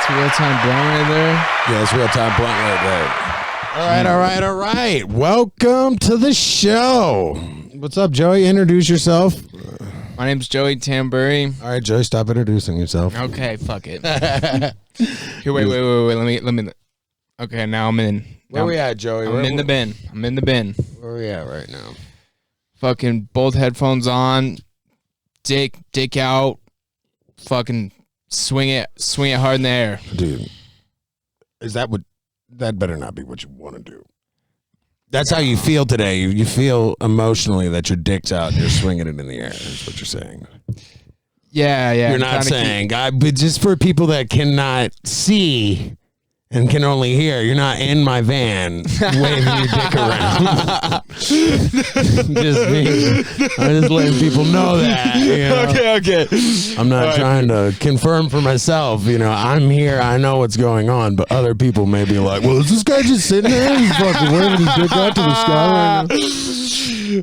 That's a real-time blunt right there. Yeah, it's real-time blunt right there. All right. Welcome to the show. What's up, Joey? Introduce yourself. My name's Joey Tambury. All right, Joey, stop introducing yourself. Okay, fuck it. Here, wait. Let me. Okay, now I'm in. Where we at, Joey? I'm in the bin. Where we at right now? Fucking both headphones on. Dick out. Fucking swing it hard in the air. Dude, is that what? That better not be what you want to do. That's how you feel today. You feel emotionally that your dick's out and you're swinging it in the air. Is what you're saying. Yeah. You're not saying, but just for people that cannot see and can only hear, you're not in my van waving your dick around. I'm just letting people know that. You know? Okay. I'm not trying to confirm for myself. You know, I'm here. I know what's going on, but other people may be like, "Well, is this guy just sitting there? He's fucking waving his dick out to the sky right now."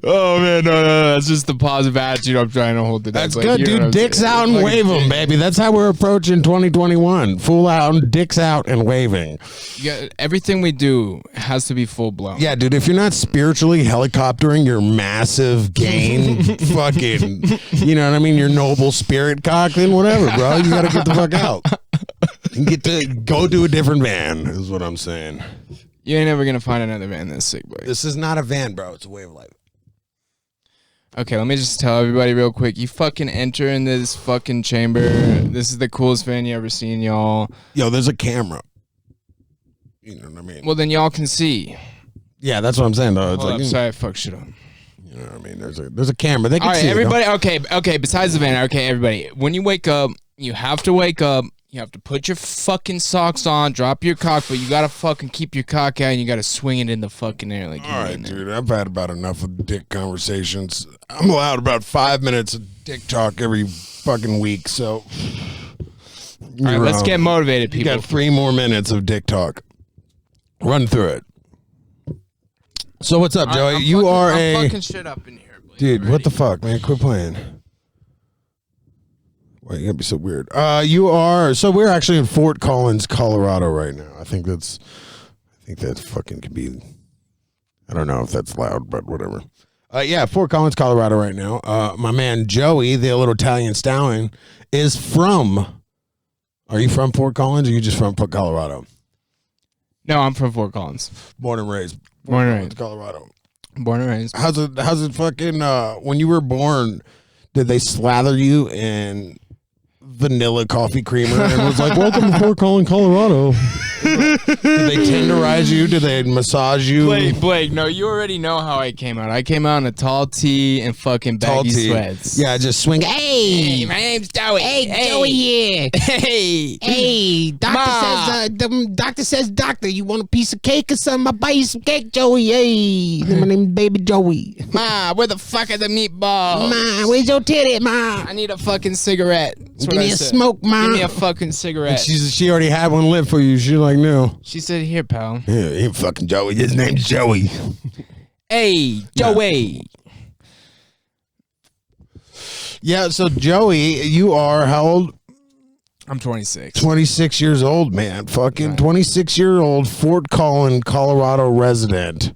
Oh man, no, that's just the positive attitude I'm trying to hold today. That's good, dude. Dicks out and wave them, baby. That's how we're approaching 2021. Full out and dicks out and waving. Yeah, everything we do has to be full blown. Yeah, dude. If you're not spiritually helicoptering your massive gain, fucking, you know what I mean, your noble spirit cock, then whatever, bro. You gotta get the fuck out and get to go do a different van. Is what I'm saying. You ain't never gonna find another van this sick, boy. This is not a van, bro. It's a way of life. Okay, let me just tell everybody real quick. You fucking enter in this fucking chamber. This is the coolest van you ever seen, y'all. Yo, there's a camera. You know what I mean? Well, then y'all can see. Yeah, that's what I'm saying, though. It's Hold like, up, sorry, fuck shit up. You know what I mean? There's a camera. They can All right, see everybody. it, Okay. Besides the van, okay, everybody. When you wake up, you have to wake up. You have to put your fucking socks on, drop your cock, but you gotta fucking keep your cock out and you gotta swing it in the fucking air like. All right, dude. I've had about enough of dick conversations. I'm allowed about 5 minutes of dick talk every fucking week, so. All right, let's get motivated, people. You got 3 more minutes of dick talk. Run through it. So what's up, Joey? I'm fucking shit up in here, dude. What the fuck, man? Quit playing. Why you gotta be so weird? So we're actually in Fort Collins, Colorado right now. I think that fucking could be. I don't know if that's loud, but whatever. Yeah, Fort Collins, Colorado right now. My man Joey, the little Italian stallion, is from. Are you from Fort Collins or are you just from Colorado? No, I'm from Fort Collins. Born and raised. Colorado. Born and raised. How's it fucking when you were born, did they slather you in vanilla coffee creamer and was like, "Welcome to Fort Collins, Colorado"? Did they tenderize you? Did they massage you? Blake, no, you already know how I came out. I came out in a tall tee and fucking baggy sweats. Yeah, just swing. Hey, my name's Joey. Hey, Joey here. Hey, Doctor says, doctor, you want a piece of cake or something? I'll buy you some cake, Joey. Hey, my name's Baby Joey. Ma, where the fuck are the meatballs? Ma, where's your titty, Ma? I need a fucking cigarette. Give me a smoke, Ma. Give me a fucking cigarette. She already had one lit for you. She like, no. She said, here, pal. Yeah, he fucking Joey. His name's Joey. Hey, Joey. Yeah, so Joey, you are how old? I'm 26. 26 years old, man. Fucking 26-year-old Fort Collins, Colorado resident.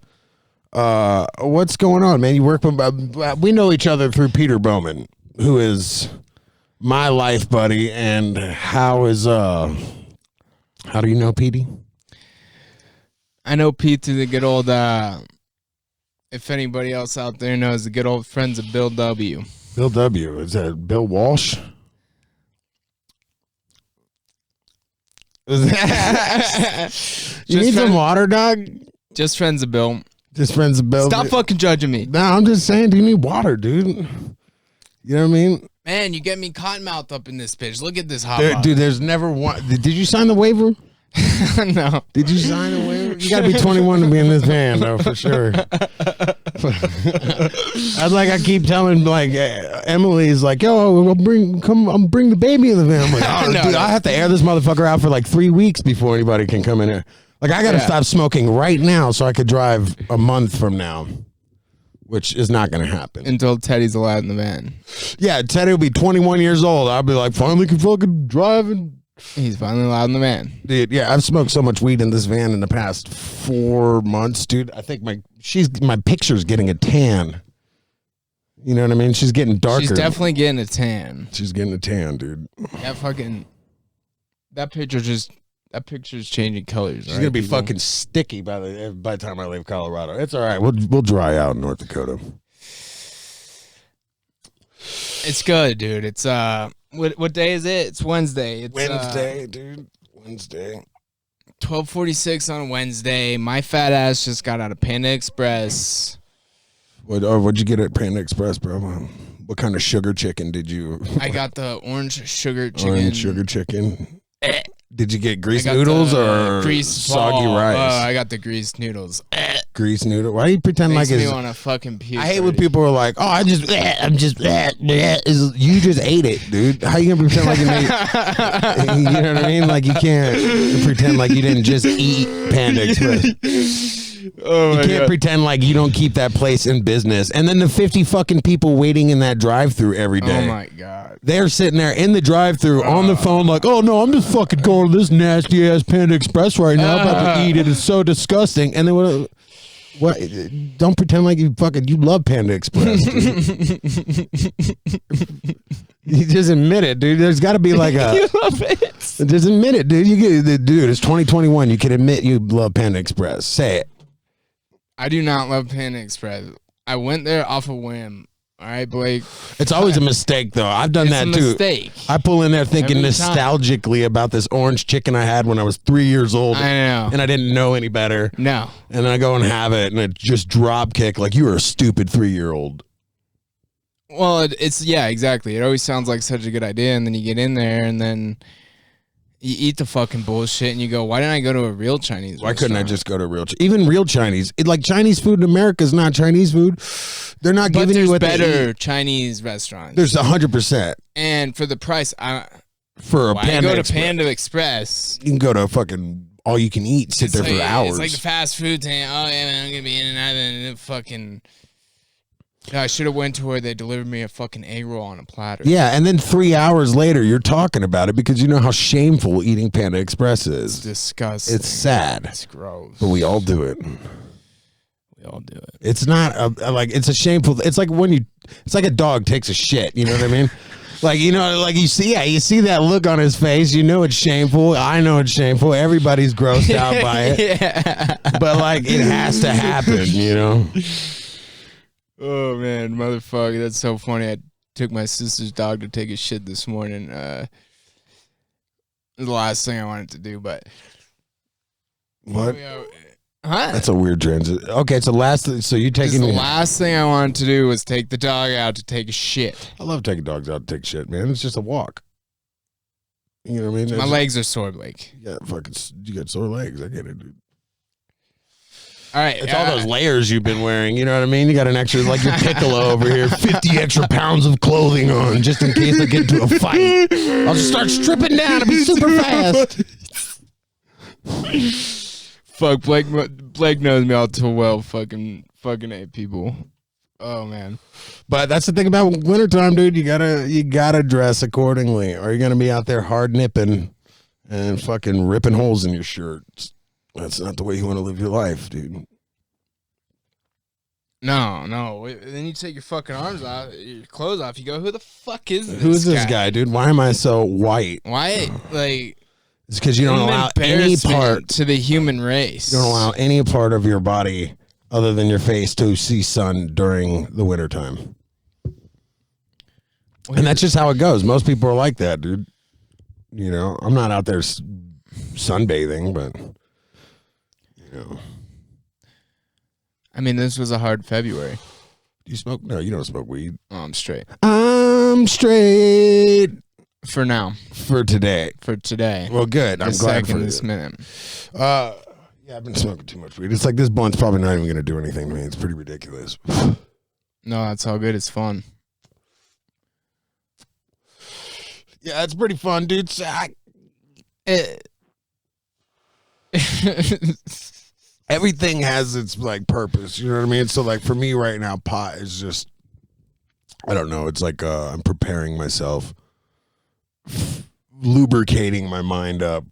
What's going on, man? You work with, we know each other through Peter Bowman, who is my life buddy, and how do you know Petey? I know Pete through the good old, if anybody else out there knows, the good old friends of Bill W. Bill W. Is that Bill Walsh? You need some water, dog? Just friends of Bill. Just friends of Bill. Stop fucking judging me. No, I'm just saying, do you need water, dude? You know what I mean? Man, you get me cottonmouth up in this bitch. Look at this hot dude, there's never one. Did you sign the waiver? No. Did you sign the waiver? You got to be 21 to be in this van, though, for sure. I keep telling, like, Emily's like, yo, I'll bring the baby in the van. I'm like, oh, dude, I have to air this motherfucker out for like 3 weeks before anybody can come in here. Like, I got to stop smoking right now so I could drive a month from now, which is not going to happen. Until Teddy's allowed in the van. Yeah, Teddy will be 21 years old. I'll be like, finally can fucking drive and He's finally allowed in the van. Dude, yeah, I've smoked so much weed in this van in the past 4 months, dude. I think my picture's getting a tan. You know what I mean? She's getting darker. She's definitely getting a tan. She's getting a tan, dude. That picture's changing colors. She's gonna be fucking sticky by the time I leave Colorado. It's all right. We'll dry out in North Dakota. It's good, dude. It's what day is it? It's Wednesday. It's Wednesday, dude. Wednesday. 12:46 on Wednesday. My fat ass just got out of Panda Express. What'd you get at Panda Express, bro? What kind of sugar chicken did you? I got the orange sugar chicken. Orange sugar chicken. Did you get greased noodles or soggy rice? I got the greased noodles. Greased noodle. Why do you pretend Makes like me it's? want to fucking puke. I hate when people are like, "Oh, I'm just." You just ate it, dude. How you gonna pretend like you made? You know what I mean? Like you can't pretend like you didn't just eat Panda Express. Oh my You can't God. pretend like you don't keep that place in business. And then the 50 fucking people waiting in that drive-through every day. Oh my God. They're sitting there in the drive-thru on the phone like, oh, no, I'm just fucking going to this nasty-ass Panda Express right now. I'm about to eat it. It's so disgusting. And then what? Don't pretend like you love Panda Express, dude. You just admit it, dude. There's got to be like a... You love it. Just admit it, dude. Dude, it's 2021. You can admit you love Panda Express. Say it. I do not love Panda Express. I went there off a whim. All right, Blake. It's always a mistake, though. I've done that, It's a too. mistake. I pull in there thinking Every time. nostalgically about this orange chicken I had when I was 3 years old. I know. And I didn't know any better. No. And then I go and have it, and it just drop kick like you were a stupid 3-year-old. Well, it's yeah, exactly. It always sounds like such a good idea, and then you get in there, and then you eat the fucking bullshit, and you go, "Why didn't I go to a real Chinese?" Why couldn't I restaurant?" just go to even real Chinese? Like Chinese food in America is not Chinese food. They're not But giving you there's what they better eat. Chinese restaurants. There's 100% and for the price, for a why Panda go to Express. Panda Express? You can go to fucking all you can eat, sit there for hours. It's like the fast food thing. Oh yeah, man, I'm gonna be in and out, and then fucking. I should have went to where they delivered me a fucking egg roll on a platter. Yeah, and then 3 hours later, you're talking about it because you know how shameful eating Panda Express It's is. disgusting. It's sad, It's gross. but we all do it. We all do it. It's not like it's a shameful. It's like it's like a dog takes a shit. You know what I mean? Like you see that look on his face. You know it's shameful. I know it's shameful. Everybody's grossed out by it. Yeah. But like it has to happen. You know. Oh man, motherfucker, that's so funny. I took my sister's dog to take a shit this morning. It was the last thing I wanted to do, but What? Huh? That's a weird transit. Okay, it's the last. So you taking The last thing I wanted to do was take the dog out to take a shit. I love taking dogs out to take shit, man. It's just a walk. You know what I mean? My legs are sore, Blake. Yeah, you got sore legs. I get it, dude. All right, It's all those layers you've been wearing. You know what I mean? You got an extra, like your Piccolo over here, 50 extra pounds of clothing on just in case I get into a fight. I'll just start stripping down and be super fast. Fuck, Blake knows me all too well. Fucking A people. Oh man. But that's the thing about wintertime, dude. You gotta dress accordingly, or you're gonna be out there hard nipping and fucking ripping holes in your shirts. That's not the way you want to live your life, dude. No. Then you take your fucking arms off, your clothes off. You go, who the fuck is this? Who's this guy, dude? Why am I so white? Why, like? It's because you don't an allow any embarrassment part. to the human race. You don't allow any part of your body other than your face to see sun during the wintertime. And that's just how it goes. Most people are like that, dude. You know, I'm not out there sunbathing, but, you know. I mean, this was a hard February. Do you smoke? No, you don't smoke weed. Oh, I'm straight. I'm straight For now. for today. For today. Well, good. I'm This glad second, for this you. minute. Yeah, I've been smoking too much weed. It's like this blunt's probably not even going to do anything to me. It's pretty ridiculous. No, that's all good. It's fun. Yeah, it's pretty fun, dude. Everything has its like purpose. You know what I mean? So like for me right now, pot is just, I don't know. It's like I'm preparing myself lubricating my mind up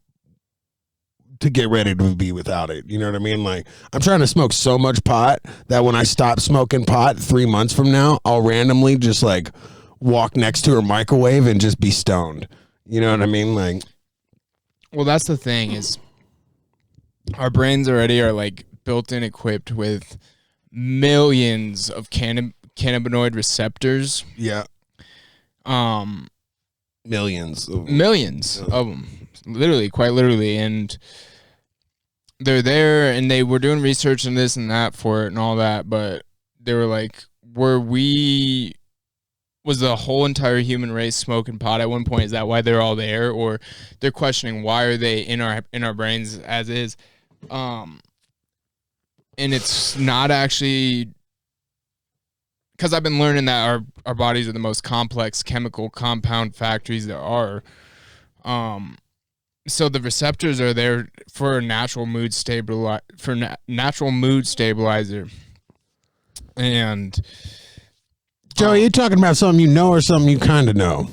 to get ready to be without it. You know what I mean? Like, I'm trying to smoke so much pot that when I stop smoking pot 3 months from now, I'll randomly just like walk next to a microwave and just be stoned. You know what I mean? Like, well, that's the thing is our brains already are like built in equipped with millions of cannabinoid receptors. yeah. Millions of them, literally, quite literally, and they're there, and they were doing research and this and that for it and all that, but they were like, was the whole entire human race smoking pot at one point? Is that why they're all there? Or they're questioning why are they in our brains as is? And it's not actually, because I've been learning that our bodies are the most complex chemical compound factories there are. So the receptors are there for a natural mood stabilizer, and Joey, you talking about something you know or something you kind of know?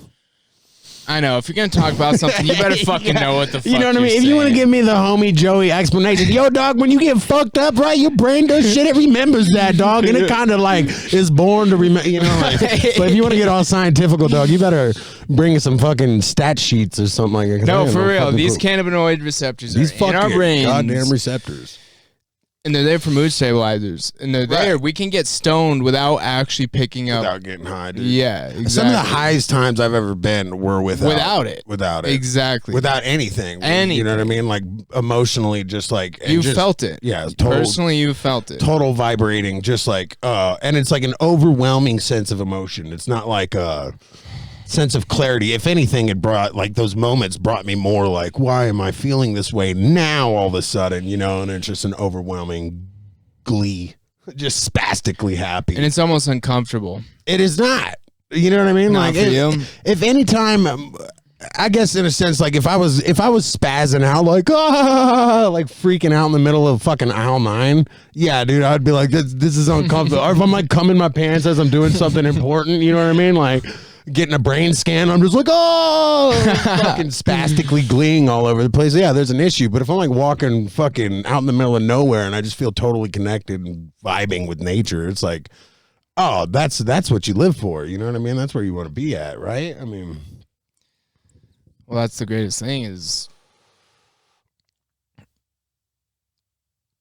I know. If you're going to talk about something, you better fucking know what the fuck You know what I mean? you're If you want to saying. give me the homie Joey explanation, yo, dog, when you get fucked up, right, your brain does shit. It remembers that, dog, and it kind of like is born to remember, you know. Like, but if you want to get all scientific, dog, you better bring some fucking stat sheets or something like that. 'cause I No, ain't for no real. fucking These clue. cannabinoid receptors These are in our fucking brains. goddamn receptors. And they're there for mood stabilizers. And they're there. Right. We can get stoned without actually picking up. Without getting high, dude. Yeah, exactly. Some of the highest times I've ever been were without it. Without it. Exactly. Without anything. Anything. You know what I mean? Like emotionally, just like and You just- felt it. Yeah, total, Personally, you felt it. total vibrating, just like and it's like an overwhelming sense of emotion. It's not like a sense of clarity. If anything, it brought like those moments brought me more like, why am I feeling this way now all of a sudden? You know, and it's just an overwhelming glee, just spastically happy. And it's almost uncomfortable. It is not. You know what I mean? Not Like for you? if any time, I guess in a sense, like if I was spazzing out, like like freaking out in the middle of fucking aisle 9, yeah, dude, I'd be like, this is uncomfortable. Or if I'm like coming my pants as I'm doing something important, you know what I mean? Like getting a brain scan, I'm just like, fucking spastically gleeing all over the place. Yeah, there's an issue. But if I'm like walking fucking out in the middle of nowhere and I just feel totally connected and vibing with nature, it's like, oh, that's what you live for. You know what I mean? That's where you want to be at, right? I mean, Well, that's the greatest thing is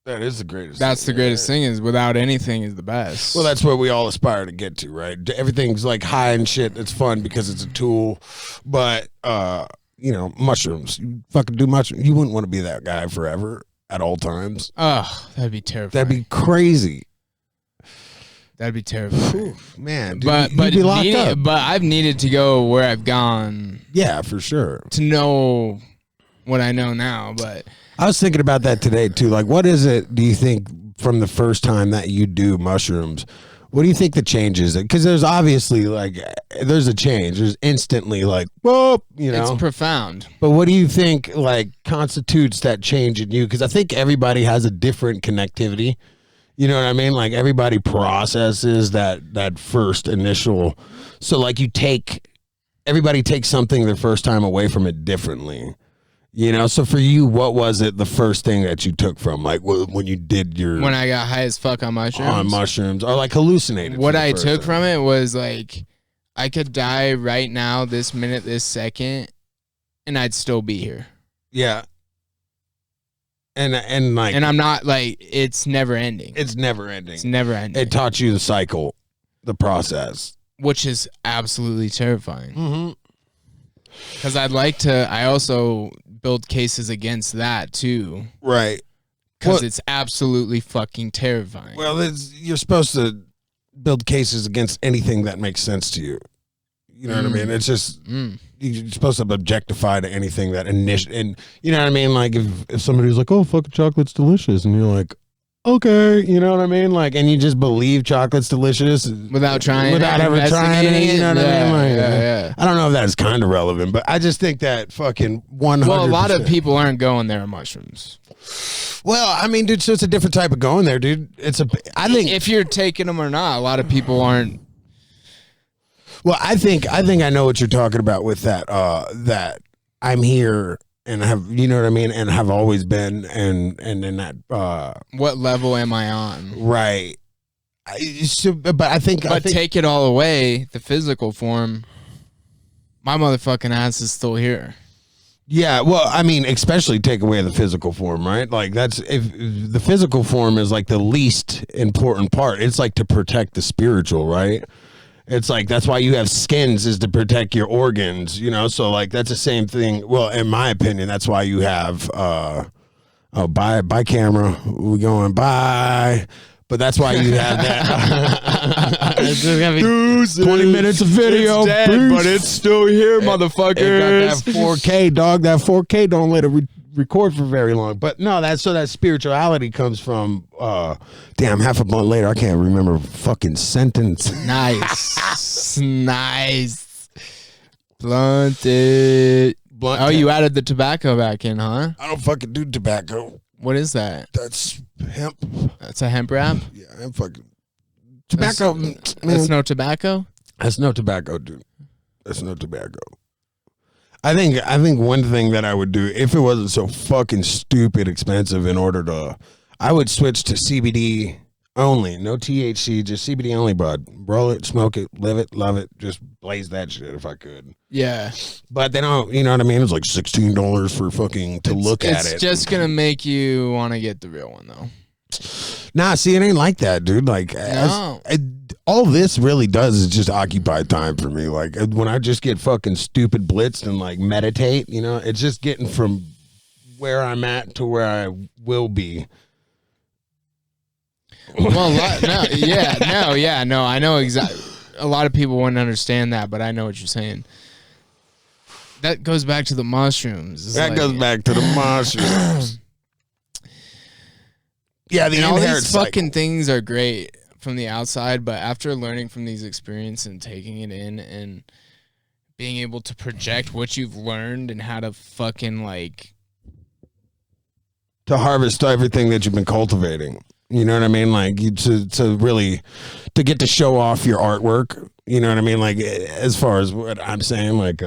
that is the greatest. that's the greatest thing is without anything is the best. Well, that's what we all aspire to get to, right? Everything's like high and shit. It's fun because it's a tool, but you know, mushrooms. You fucking do mushrooms. You wouldn't want to be that guy forever at all times. Oh, that'd be terrifying. That'd be crazy. That'd be terrifying. Oof, man, dude, But you'd be locked up. but I've needed to go where I've gone Yeah, for sure. to know what I know now. But I was thinking about that today too. Like, what is it? Do you think from the first time that you do mushrooms? What do you think the change is? Because there's obviously like there's a change. There's instantly like whoa, you know. it's profound. But what do you think like constitutes that change in you? Because I think everybody has a different connectivity. You know what I mean? Like everybody processes that first initial. So like everybody takes something their first time away from it differently. You know, so for you, what was it the first thing that you took from like when you did your When I got high as fuck on mushrooms. or like hallucinated? What for the I first took time? from it was like I could die right now, this minute, this second, and I'd still be here. Yeah. And like And I'm not like it's never ending. it's never ending. It's never ending. It taught you the cycle, the process. Which is absolutely terrifying. Mm-hmm. Because I also build cases against that too. Right. Because Well- it's absolutely fucking terrifying. Well, you're supposed to build cases against anything that makes sense to you. You know what I mean? It's just you're supposed to objectify to anything that and you know what I mean? Like if somebody's like, "Oh, fucking chocolate's delicious," and you're like, "Okay," you know what I mean? Like, and you just believe chocolate's delicious without trying, without ever trying it. You know what I mean? Like, yeah. I don't know if that's kind of relevant, but I just think that fucking 100%. Well, a lot of people aren't going there on mushrooms. Well, I mean, dude, so it's a different type of going there, dude. I think If you're taking them or not, a lot of people aren't. Well, I think I know what you're talking about with that. That I'm here and have, you know what I mean, and have always been, and in that What level am I on? right. But I think Take it all away, the physical form. My motherfucking ass is still here. yeah, well, I mean, especially take away the physical form, right? Like that's if the physical form is like the least important part. It's like to protect the spiritual, right? It's like that's why you have skins, is to protect your organs, you know. So like that's the same thing. Well, in my opinion, that's why you have bye camera. We going bye. But that's why you have that. It's just gonna be 20 minutes of video. It's dead, but it's still here, motherfuckers. It got that 4K, dog. That 4K don't let it record for very long. But no, that spirituality comes from. Damn, half a month later, I can't remember a fucking sentence. Nice, nice. Blunted. Oh, you added the tobacco back in, huh? I don't fucking do tobacco. What is that? That's hemp. That's a hemp wrap? Yeah, I'm fucking tobacco. That's no tobacco? That's no tobacco, dude. That's no tobacco. I think one thing that I would do, if it wasn't so fucking stupid expensive, I would switch to CBD only, no THC, just CBD only, bud. Roll it, smoke it, live it, love it, just blaze that shit if I could. Yeah. But they don't, you know what I mean? It's like $16 for fucking to look at it. It's just gonna make you want to get the real one, though. Nah, see, it ain't like that, dude. Like, all this really does is just occupy time for me. Like, when I just get fucking stupid blitzed and like meditate, you know, it's just getting from where I'm at to where I will be. Well, I know exactly. A lot of people wouldn't understand that, but I know what you're saying. That goes back to the mushrooms. Goes back to the mushrooms. Yeah, all these fucking things are great from the outside, but after learning from these experiences and taking it in and being able to project what you've learned and how to fucking like to harvest everything that you've been cultivating. You know what I mean? Like to really to get to show off your artwork. You know what I mean? Like as far as what I'm saying, like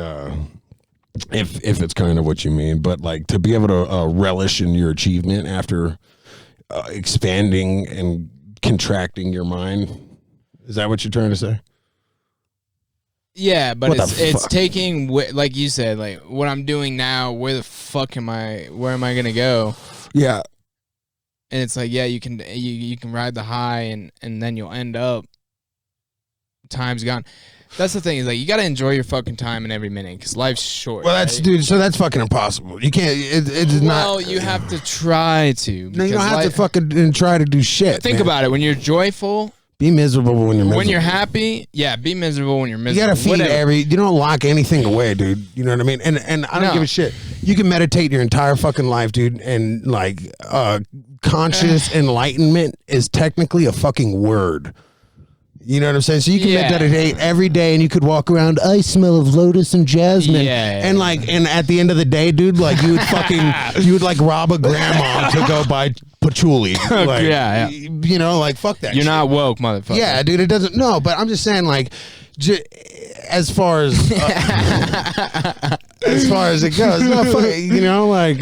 if it's kind of what you mean, but like to be able to relish in your achievement after expanding and contracting your mind. Is that what you're trying to say? Yeah, but it's taking, like you said, like what I'm doing now. Where the fuck am I? Where am I gonna go? Yeah. And it's like, yeah, you can ride the high and then you'll end up time's gone. That's the thing, is like you got to enjoy your fucking time in every minute because life's short. Well, that's, right? dude, so that's fucking impossible. You can't, it's not. Well, you have to try to. No, you don't have to fucking try to do shit. Think about it. When you're joyful, be miserable when you're miserable. When you're happy, yeah, be miserable when you're miserable. You gotta feed you don't lock anything away, dude. You know what I mean? And I don't give a shit. You can meditate your entire fucking life, dude, and like conscious enlightenment is technically a fucking word. You know what I'm saying? So you can meditate every day, and you could walk around. I smell of lotus and jasmine. Yeah. And like, and at the end of the day, dude, like you would like rob a grandma to go buy patchouli. Like, you know, like fuck that. You're shit. not woke, motherfucker. Yeah, dude. It doesn't. No, but I'm just saying, like, as far as as far as it goes, no, you know, like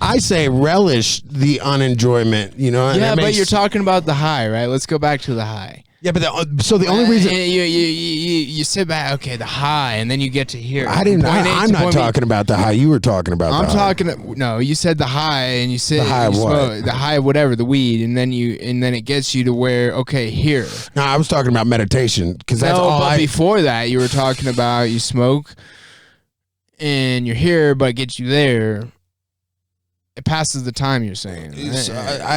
I say relish the unenjoyment. You know. Yeah, but you're talking about the high, right? Let's go back to the high. Yeah, but so the only reason you sit back, okay, the high, and then you get to here. I'm not talking about the high. You were talking about. I'm talking. No, you said the high, and you said the high of what? The high, whatever, the weed, and then it gets you to where, okay, here. No, I was talking about meditation because that's all. But before that, you were talking about you smoke, and you're here, but it gets you there. It passes the time, you're saying. Right?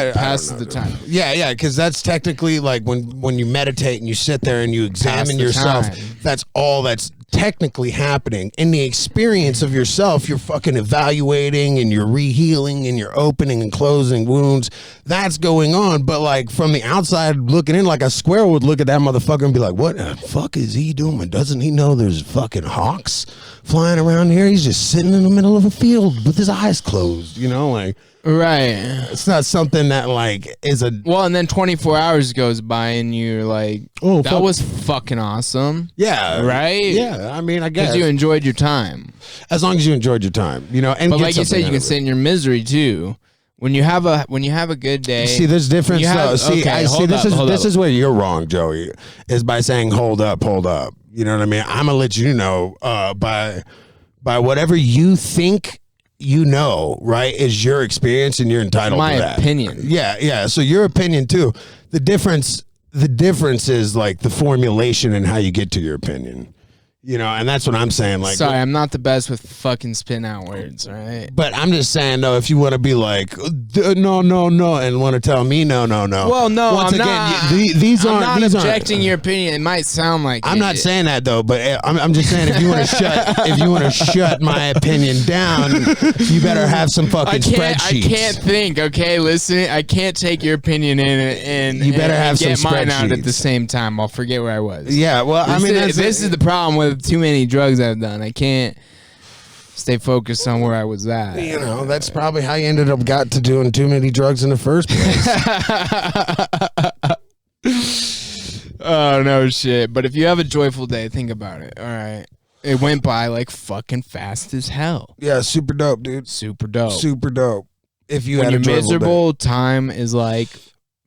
It passes the time. Yeah, because that's technically like when you meditate and you sit there and you examine yourself. That's all that's technically happening. In the experience of yourself, you're fucking evaluating and you're rehealing and you're opening and closing wounds. That's going on. But like from the outside looking in, like a squirrel would look at that motherfucker and be like, what the fuck is he doing? Doesn't he know there's fucking hawks flying around here. He's just sitting in the middle of a field with his eyes closed, you know, like Right. it's not something that like is a Well, and then 24 hours goes by and you're like, Oh, that fuck. was fucking awesome. yeah, Right? Yeah, I mean, I guess Because you enjoyed your time. as long as you enjoyed your time, you know, and But get like you something said, you out can of it. sit in your misery too. When you have a good day. See, there's difference. You have- Though. See, okay, I see. hold This up, hold is up. where you're wrong, Joey. Is by saying hold up. You know what I mean? I'm gonna let you know by whatever you think you know, right? Is your experience, and you're entitled my to that. opinion. Yeah. So your opinion too. The difference is like the formulation and how you get to your opinion. You know, and that's what I'm saying. Like, Sorry, I'm not the best with fucking spin out words, right? but I'm just saying though, if you want to be like no, and want to tell me no. Well, no, Once I'm again, not. These I'm aren't. not these objecting aren't, your opinion. It might sound like I'm it. not saying that though, but I'm just saying if you want to shut my opinion down, you better have some fucking spreadsheets. I can't think. Okay, listen. I can't take your opinion in and You better and have get some mine out at the spreadsheets. same time. I'll forget where I was. Yeah, well, I mean, this is the problem with too many drugs I've done. I can't stay focused on where I was at. you know, that's probably how you ended up got to doing too many drugs in the first place. Oh no shit! But if you have a joyful day, think about it. All right, it went by like fucking fast as hell. Yeah, super dope, dude. Super dope. Super dope. If you when had you're a joyful day. miserable, time is like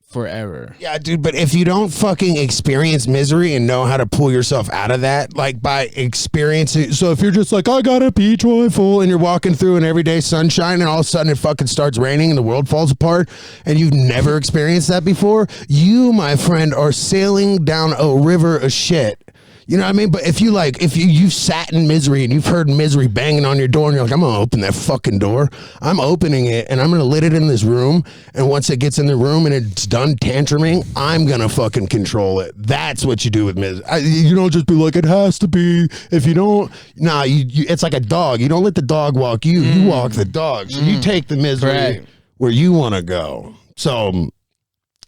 forever. Yeah, dude, but if you don't fucking experience misery and know how to pull yourself out of that, like by experiencing, so if you're just like, I gotta be joyful, and you're walking through an everyday sunshine and all of a sudden it fucking starts raining and the world falls apart and you've never experienced that before, you, my friend, are sailing down a river of shit. You know what I mean? But if you sat in misery and you've heard misery banging on your door and you're like, I'm going to open that fucking door. I'm opening it and I'm going to let it in this room. And once it gets in the room and it's done tantruming, I'm going to fucking control it. That's what you do with misery. You don't just be like, it has to be. If you don't, it's like a dog. You don't let the dog walk you. You walk the dog. So you take the misery Right. where you want to go. So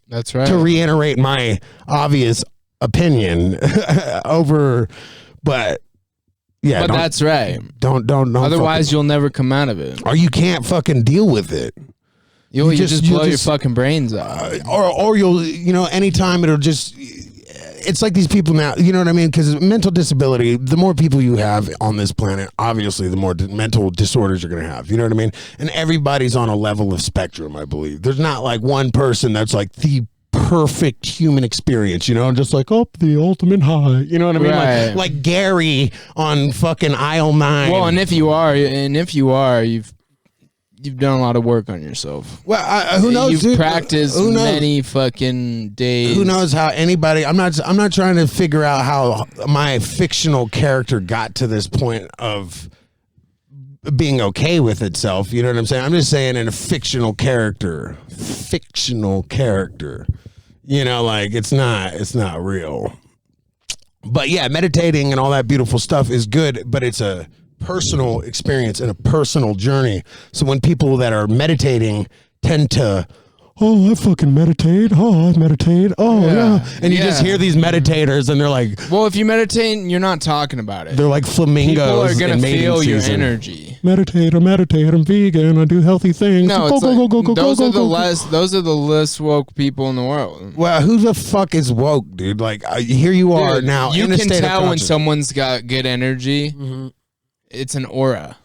That's right. to reiterate my obvious opinion but yeah, but that's right. don't Otherwise, you'll never come out of it. or you can't fucking deal with it, You just blow you'll your fucking brains out. or you'll, you know, anytime it'll just, it's like these people now, you know what I mean? Because mental disability, the more people you have on this planet, obviously the more mental disorders you're going to have, you know what I mean? And everybody's on a level of spectrum, I believe. There's not like one person that's like the perfect human experience, you know, just like, oh, the ultimate high, you know what I mean? Right. Like Gary on fucking aisle 9. Well, and if you are, you've done a lot of work on yourself. Well, who knows? You've dude? practiced Who knows? many fucking days. Who knows how anybody? I'm not trying to figure out how my fictional character got to this point of being okay with itself. You know what I'm saying? I'm just saying in a fictional character. You know, like it's not real. But yeah, meditating and all that beautiful stuff is good, but it's a personal experience and a personal journey. So when people that are meditating tend to, oh, I fucking meditate. Oh, I meditate. Oh, yeah. And you just hear these meditators and they're like, well, if you meditate, you're not talking about it. they're like flamingos. People are gonna in mating feel your season. energy. Meditate, I'm vegan, I do healthy things. No, Go, it's go, like, go, go, go, those go, are go, the go. less woke people in the world. Well, who the fuck is woke, dude? Like, here you are Dude, now. you in a can state of tell when consciousness. someone's got good energy. It's an aura.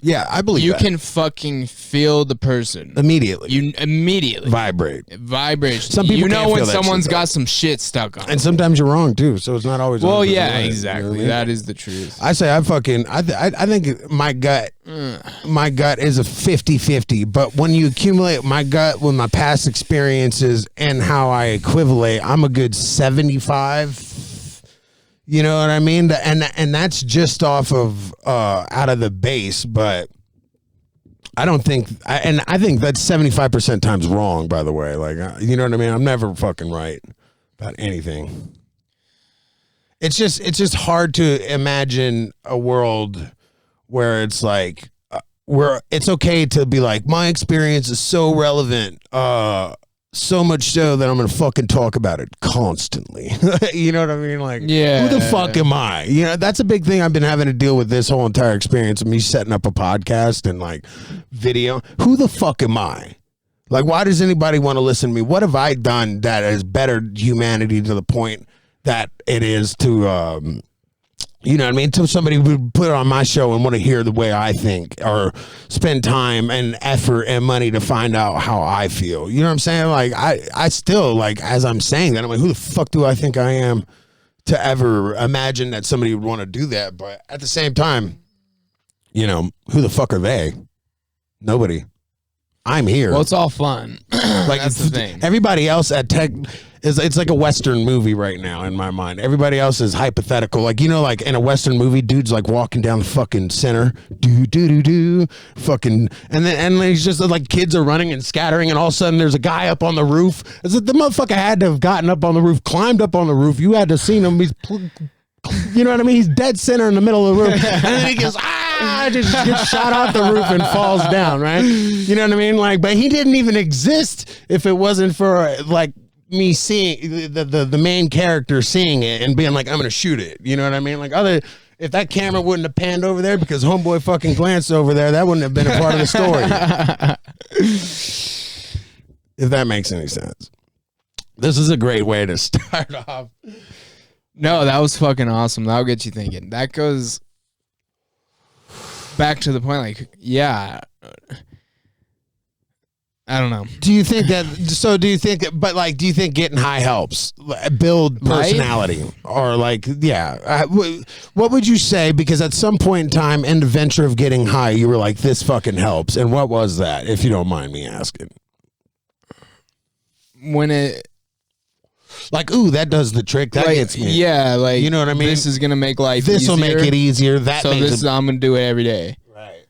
Yeah, I believe You that. can fucking feel the person. Immediately. You immediately Vibrate. vibration. Some people you know can't when feel that someone's shit, got some shit stuck on. And sometimes you're wrong, too, so it's not always... Well, 100% yeah, right, exactly. you know what I mean? That is the truth. I say I think my gut is a 50-50, but when you accumulate my gut with my past experiences and how I equivalate, I'm a good 75. You know what I mean? And that's just off of out of the base, but I don't think, I think that's 75% times wrong, by the way. Like, you know what I mean? I'm never fucking right about anything. It's just hard to imagine a world where it's like, where it's okay to be like, my experience is so relevant. So much so that I'm gonna fucking talk about it constantly. You know what I mean? Like, Yeah. who the fuck am I? You know, that's a big thing I've been having to deal with this whole entire experience of me setting up a podcast and like video. Who the fuck am I? Like, why does anybody want to listen to me? What have I done that has bettered humanity to the point that it is to you know what I mean? To somebody would put it on my show and want to hear the way I think or spend time and effort and money to find out how I feel. You know what I'm saying? Like, I still, like, as I'm saying that, I'm like, who the fuck do I think I am to ever imagine that somebody would want to do that? But at the same time, you know, who the fuck are they? Nobody. I'm here. Well, it's all fun. Like, That's the thing. Everybody else at Tech it's like a Western movie right now in my mind. Everybody else is hypothetical. Like, you know, like in a Western movie, dude's like walking down the fucking center, fucking, and then he's just like kids are running and scattering, and all of a sudden there's a guy up on the roof. It's like the motherfucker had to have gotten up on the roof, climbed up on the roof. You had to seen him. You know what I mean? He's dead center in the middle of the room, and then he goes just gets shot off the roof and falls down. Right? You know what I mean? Like, but he didn't even exist if it wasn't for like me seeing the main character seeing it and being like, I'm gonna shoot it. You know what I mean? Like, if that camera wouldn't have panned over there because homeboy fucking glanced over there, that wouldn't have been a part of the story. If that makes any sense. This is a great way to start off. No, that was fucking awesome. That'll get you thinking. That goes back to the point, like, yeah. I don't know. Do you think but like, do you think getting high helps build personality? Or like, yeah. What would you say? Because at some point in time in the venture of getting high, you were like, this fucking helps. And what was that, if you don't mind me asking? When it... Like, ooh, that does the trick. That gets me. Yeah, like, you know what I mean? This is going to make life easier. This will make it easier. I'm going to do it every day. Right.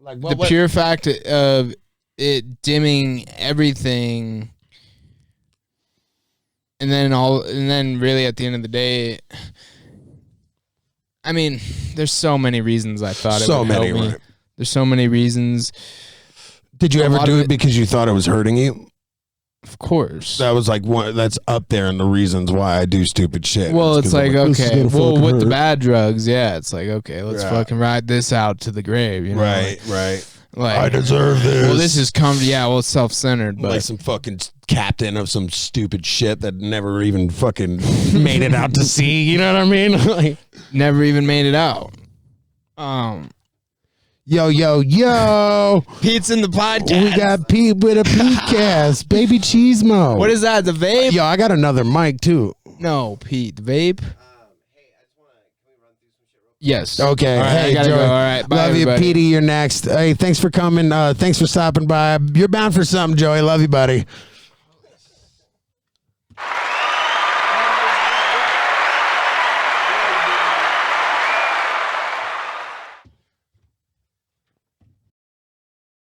Like, the pure fact of it dimming everything, and then really at the end of the day, I mean, there's so many reasons I thought it would help me. Right. There's so many reasons. Did you ever do it because you thought it was hurting you? Of course. That was like that's up there in the reasons why I do stupid shit. Well, it's like, okay, well, with the bad drugs, yeah, it's like, okay, let's fucking ride this out to the grave, you know? Right. Like, I deserve this. Well, this is it's self-centered, but like some fucking captain of some stupid shit that never even fucking made it out to sea. You know what I mean? Like, never even made it out. Yo. Pete's in the podcast. We got Pete with a Pete-cast. Baby Cheesemo. What is that, the vape? Yo, I got another mic, too. No, Pete, the vape? Yes. Okay. All right, hey, I gotta Joey. go. All right. Bye, love everybody. you, Petey. You're next. Hey, thanks for coming. Thanks for stopping by. You're bound for something, Joey. Love you, buddy.